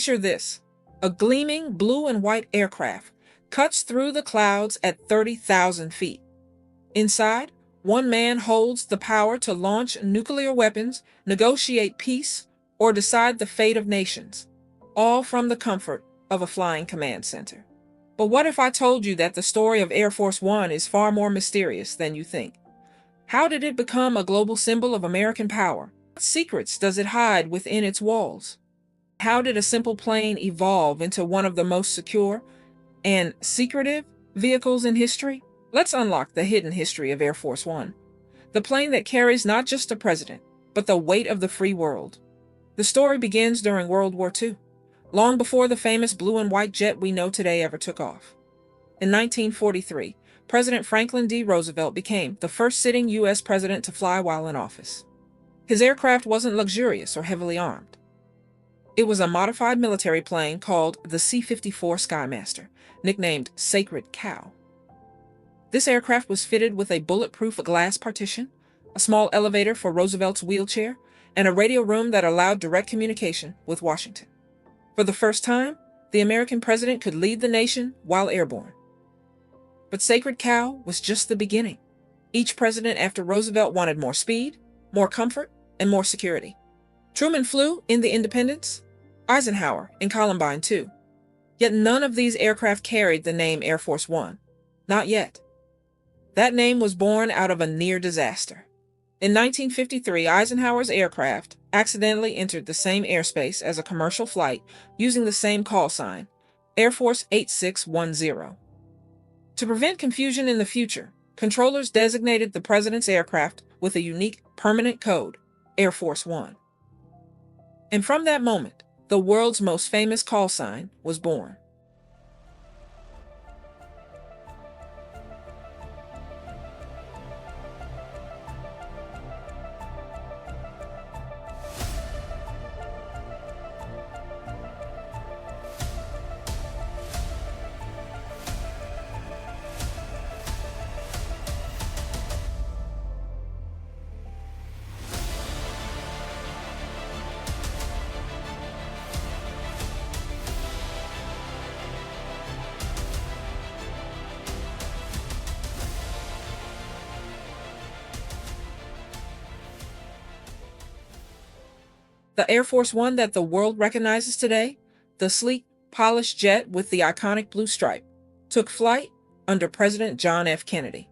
Picture this. A gleaming blue and white aircraft cuts through the clouds at 30,000 feet. Inside, one man holds the power to launch nuclear weapons, negotiate peace, or decide the fate of nations, all from the comfort of a flying command center. But what if I told you that the story of Air Force One is far more mysterious than you think? How did it become a global symbol of American power? What secrets does it hide within its walls? How did a simple plane evolve into one of the most secure and secretive vehicles in history? Let's unlock the hidden history of Air Force One, the plane that carries not just a president, but the weight of the free world. The story begins during World War II, long before the famous blue and white jet we know today ever took off. In 1943, President Franklin D. Roosevelt became the first sitting U.S. president to fly while in office. His aircraft wasn't luxurious or heavily armed. It was a modified military plane called the C-54 Skymaster, nicknamed Sacred Cow. This aircraft was fitted with a bulletproof glass partition, a small elevator for Roosevelt's wheelchair, and a radio room that allowed direct communication with Washington. For the first time, the American president could lead the nation while airborne. But Sacred Cow was just the beginning. Each president after Roosevelt wanted more speed, more comfort, and more security. Truman flew in the Independence, Eisenhower in Columbine too. Yet none of these aircraft carried the name Air Force One. Not yet. That name was born out of a near disaster. In 1953, Eisenhower's aircraft accidentally entered the same airspace as a commercial flight using the same call sign, Air Force 8610. To prevent confusion in the future, controllers designated the president's aircraft with a unique permanent code, Air Force One. And from that moment, the world's most famous call sign was born. The Air Force One that the world recognizes today, the sleek, polished jet with the iconic blue stripe, took flight under President John F. Kennedy.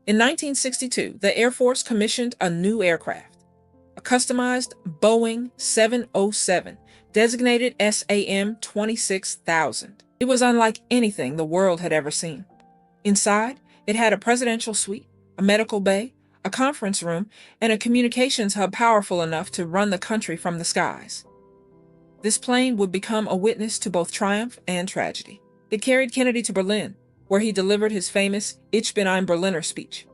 In 1962, the Air Force commissioned a new aircraft, a customized Boeing 707, designated SAM 26000. It was unlike anything the world had ever seen. Inside, it had a presidential suite, a medical bay, a conference room, and a communications hub powerful enough to run the country from the skies. This plane would become a witness to both triumph and tragedy. It carried Kennedy to Berlin, where he delivered his famous Ich bin ein Berliner speech.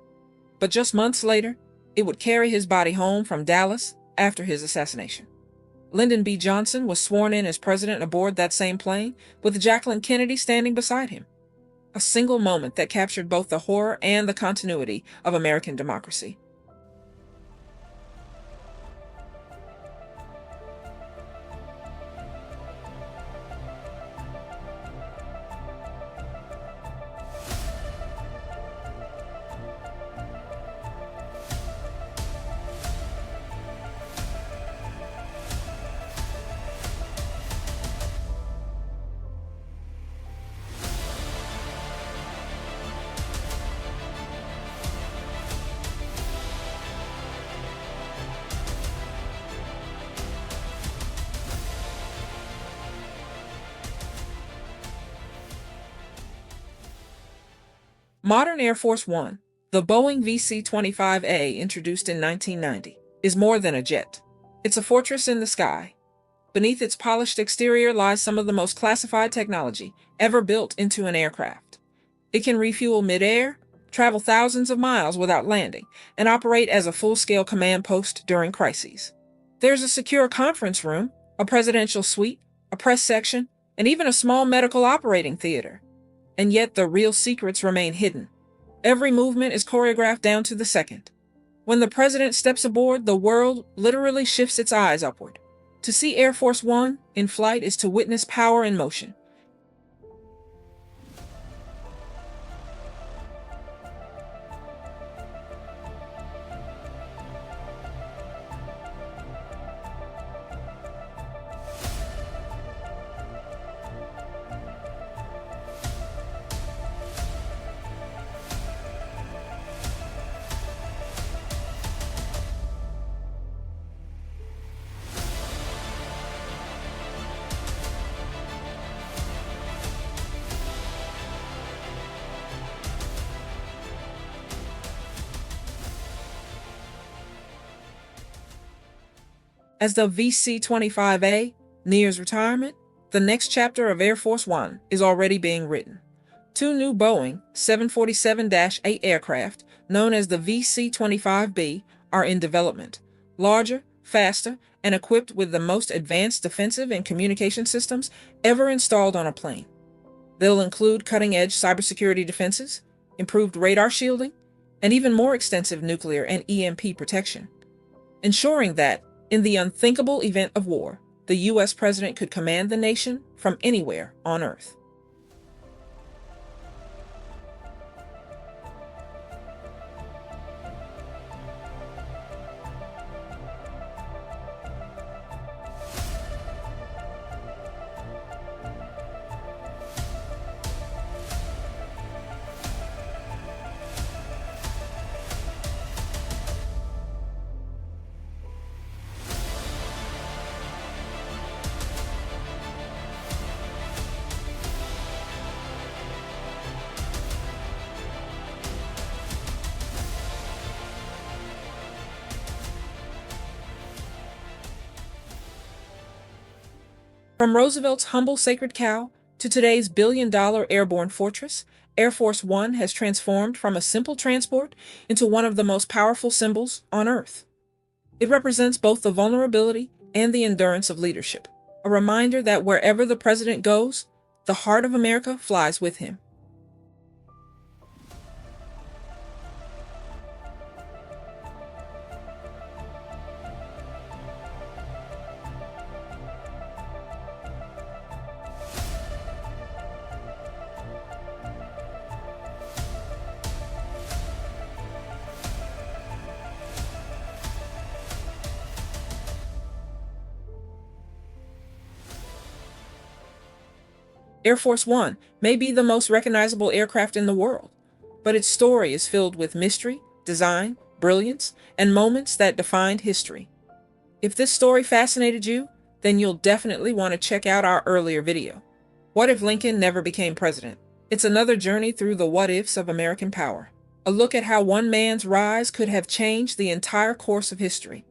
But just months later, it would carry his body home from Dallas after his assassination. Lyndon B. Johnson was sworn in as president aboard that same plane, with Jacqueline Kennedy standing beside him. A single moment that captured both the horror and the continuity of American democracy. Modern Air Force One, the Boeing VC-25A introduced in 1990, is more than a jet. It's a fortress in the sky. Beneath its polished exterior lies some of the most classified technology ever built into an aircraft. It can refuel mid-air, travel thousands of miles without landing, and operate as a full-scale command post during crises. There's a secure conference room, a presidential suite, a press section, and even a small medical operating theater. And yet the real secrets remain hidden. Every movement is choreographed down to the second. When the president steps aboard, the world literally shifts its eyes upward. To see Air Force One in flight is to witness power in motion. As the VC-25A nears retirement, the next chapter of Air Force One is already being written. Two new Boeing 747-8 aircraft, known as the VC-25B, are in development. Larger, faster, and equipped with the most advanced defensive and communication systems ever installed on a plane. They'll include cutting-edge cybersecurity defenses, improved radar shielding, and even more extensive nuclear and EMP protection, ensuring that, in the unthinkable event of war, the U.S. president could command the nation from anywhere on Earth. From Roosevelt's humble sacred cow to today's billion-dollar airborne fortress, Air Force One has transformed from a simple transport into one of the most powerful symbols on Earth. It represents both the vulnerability and the endurance of leadership, a reminder that wherever the president goes, the heart of America flies with him. Air Force One may be the most recognizable aircraft in the world, but its story is filled with mystery, design, brilliance, and moments that defined history. If this story fascinated you, then you'll definitely want to check out our earlier video. What if Lincoln never became president? It's another journey through the what-ifs of American power. A look at how one man's rise could have changed the entire course of history.